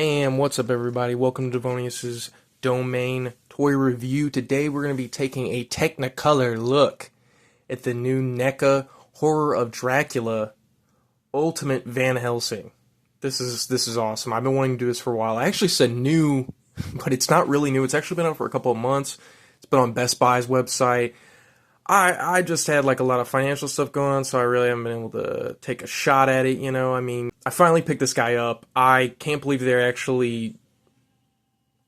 Bam! What's up, everybody? Welcome to Devonius's Domain Toy Review. Today we're going to be taking a Technicolor look at the new NECA Horror of Dracula Ultimate Van Helsing. This is awesome. I've been wanting to do this for a while. I actually said new, but it's not really new. It's actually been out for a couple of months. It's been on Best Buy's website. I just had like a lot of financial stuff going on, so I really haven't been able to take a shot at it, you know. I mean, I finally picked this guy up. I can't believe they actually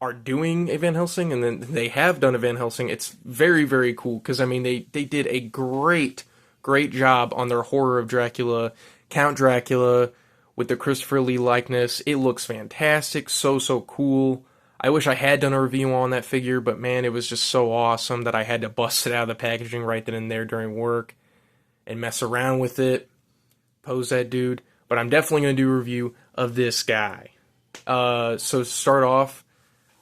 are doing a Van Helsing, and then they have done a Van Helsing. It's very, very cool, because, I mean, they did a great job on their Horror of Dracula, Count Dracula, with the Christopher Lee likeness. It looks fantastic, so cool. I wish I had done a review on that figure, but man, it was just so awesome that I had to bust it out of the packaging right then and there during work and mess around with it, pose that dude. But I'm definitely going to do a review of this guy. So to start off,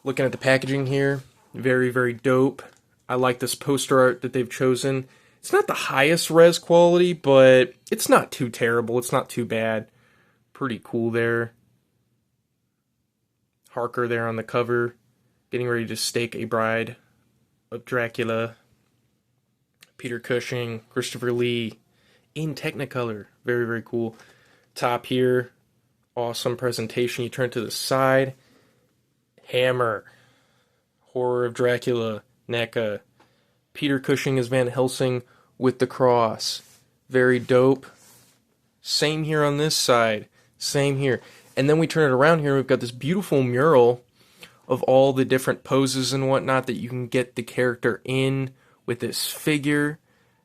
looking at the packaging here, very, very dope. I like this poster art that they've chosen. It's not the highest res quality, but it's not too terrible. It's not too bad. Pretty cool there. Harker there on the cover, getting ready to stake a bride of Dracula. Peter Cushing, Christopher Lee, in Technicolor. Very, very cool. Top here, awesome presentation. You turn to the side. Hammer, Horror of Dracula, NECA. Peter Cushing as Van Helsing with the cross. Very dope. Same here on this side. Same here. And then we turn it around here, we've got this beautiful mural of all the different poses and whatnot that you can get the character in with this figure.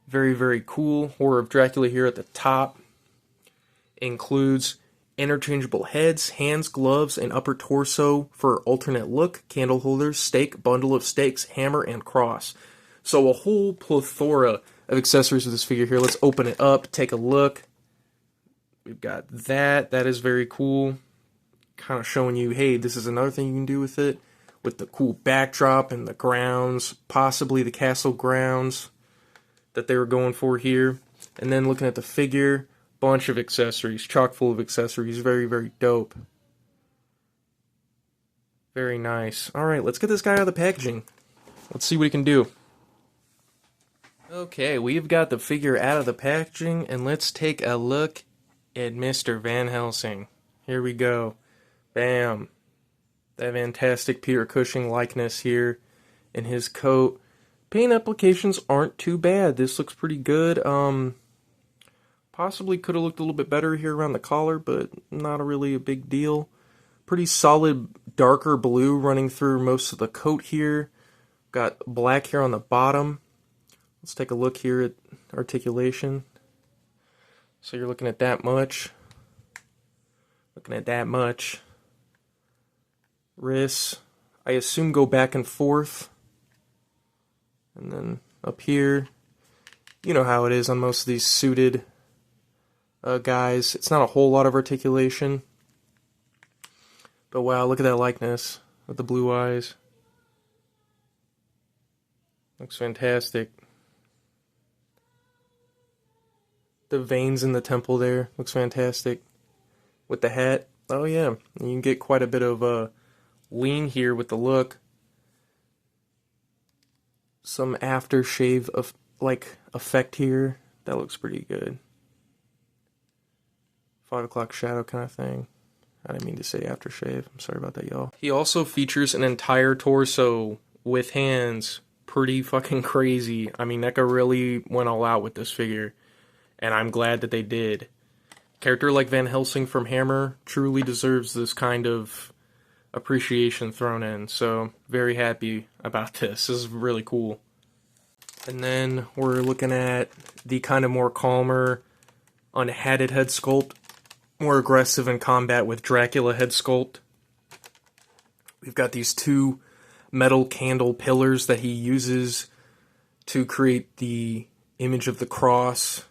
Very, very cool. Horror of Dracula here at the top. Includes interchangeable heads, hands, gloves, and upper torso for alternate look, candle holders, stake, bundle of stakes, hammer, and cross. So a whole plethora of accessories with this figure here. Let's open it up, take a look. We've got that. That is very cool. Kind of showing you, hey, this is another thing you can do with it. With the cool backdrop and the grounds. Possibly the castle grounds that they were going for here. And then looking at the figure, bunch of accessories. Chock full of accessories. Very, very dope. Very nice. Alright, let's get this guy out of the packaging. Let's see what he can do. Okay, we've got the figure out of the packaging, and let's take a look at Mr. Van Helsing. Here we go. Bam. That fantastic Peter Cushing likeness here in his coat. Paint applications aren't too bad. This looks pretty good. Possibly could have looked a little bit better here around the collar, but not really a big deal. Pretty solid darker blue running through most of the coat here. Got black here on the bottom. Let's take a look here at articulation. So you're looking at that much. Looking at that much. Wrists, I assume, go back and forth. And then up here, you know how it is on most of these suited guys. It's not a whole lot of articulation. But wow, look at that likeness with the blue eyes. Looks fantastic. The veins in the temple there looks fantastic. With the hat, oh yeah, you can get quite a bit of lean here with the look. Some aftershave of like effect here. That looks pretty good. 5 o'clock shadow kind of thing. I didn't mean to say aftershave. I'm sorry about that, y'all. He also features an entire torso with hands. Pretty fucking crazy. I mean, NECA really went all out with this figure. And I'm glad that they did. Character like Van Helsing from Hammer truly deserves this kind of appreciation thrown in. So, very happy about this. This is really cool. And then we're looking at the kind of more calmer, unhatted head sculpt. More aggressive in combat with Dracula head sculpt. We've got these two metal candle pillars that he uses to create the image of the cross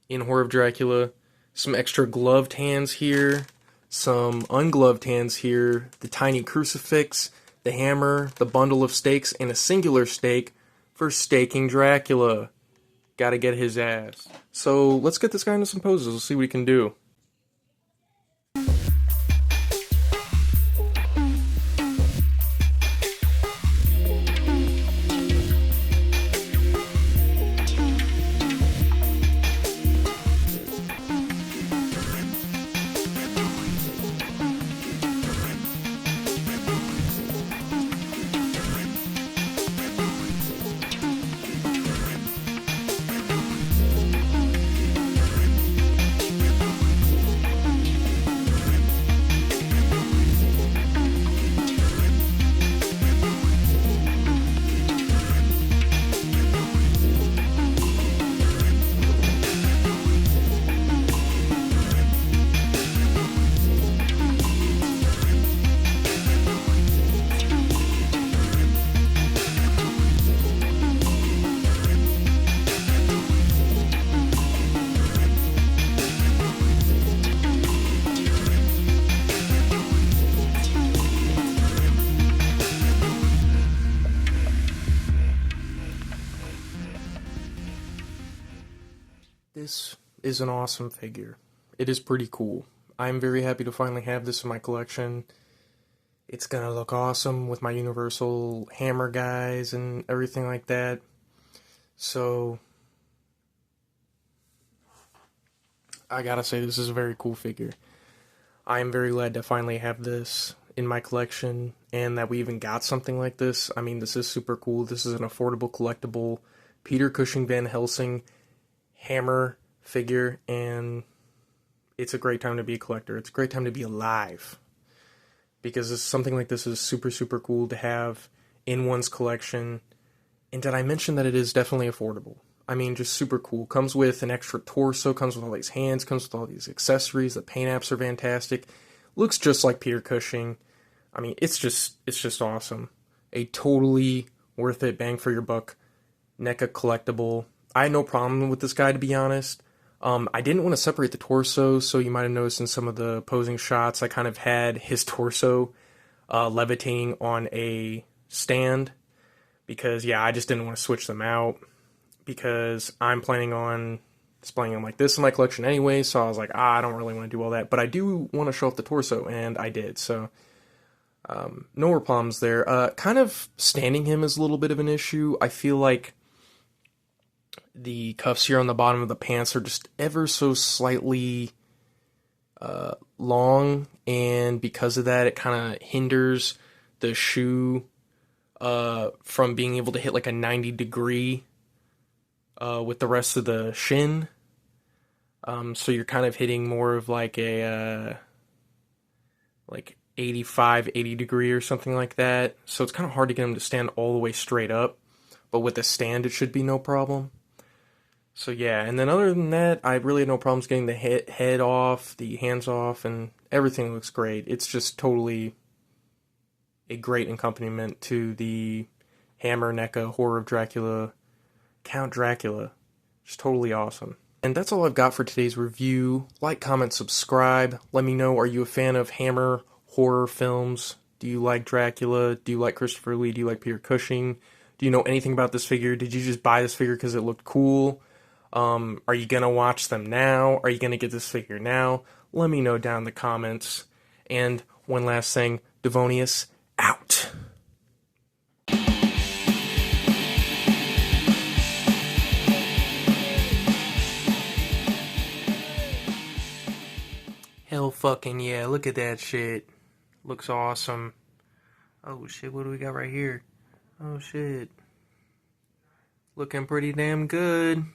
in Horror of Dracula. Some extra gloved hands here, some ungloved hands here, the tiny crucifix, the hammer, the bundle of stakes, and a singular stake for staking Dracula. Gotta get his ass. So let's get this guy into some poses. Let's see what he can do. This is an awesome figure. It is pretty cool. I'm very happy to finally have this in my collection. It's gonna look awesome with my Universal Hammer guys and everything like that. So, I gotta say, this is a very cool figure. I am very glad to finally have this in my collection, and that we even got something like this. I mean, this is super cool. This is an affordable collectible Peter Cushing Van Helsing Hammer figure, and it's a great time to be a collector. It's a great time to be alive, because something like this is super, super cool to have in one's collection. And did I mention that it is definitely affordable? I mean, just super cool. Comes with an extra torso, comes with all these hands, comes with all these accessories. The paint apps are fantastic. Looks just like Peter Cushing. I mean, it's just awesome. A totally worth it, bang for your buck NECA collectible. I had no problem with this guy, to be honest. I didn't want to separate the torso, so you might have noticed in some of the posing shots, I kind of had his torso levitating on a stand, because, yeah, I just didn't want to switch them out, because I'm planning on displaying them like this in my collection anyway, so I was like, I don't really want to do all that, but I do want to show off the torso, and I did, so no more problems there. Kind of standing him is a little bit of an issue. I feel like the cuffs here on the bottom of the pants are just ever so slightly long, and because of that, it kind of hinders the shoe from being able to hit like a 90-degree with the rest of the shin. So you're kind of hitting more of like a like 85, 80 degree or something like that. So it's kind of hard to get them to stand all the way straight up, but with the stand, it should be no problem. So yeah, and then other than that, I really had no problems getting the head off, the hands off, and everything looks great. It's just totally a great accompaniment to the Hammer NECA Horror of Dracula, Count Dracula. Just totally awesome. And that's all I've got for today's review. Like, comment, subscribe. Let me know, are you a fan of Hammer horror films? Do you like Dracula? Do you like Christopher Lee? Do you like Peter Cushing? Do you know anything about this figure? Did you just buy this figure because it looked cool? Are you gonna watch them now? Are you gonna get this figure now? Let me know down in the comments. And one last thing, Devonius out. Hell fucking yeah, look at that shit. Looks awesome. Oh shit, what do we got right here? Oh shit. Looking pretty damn good.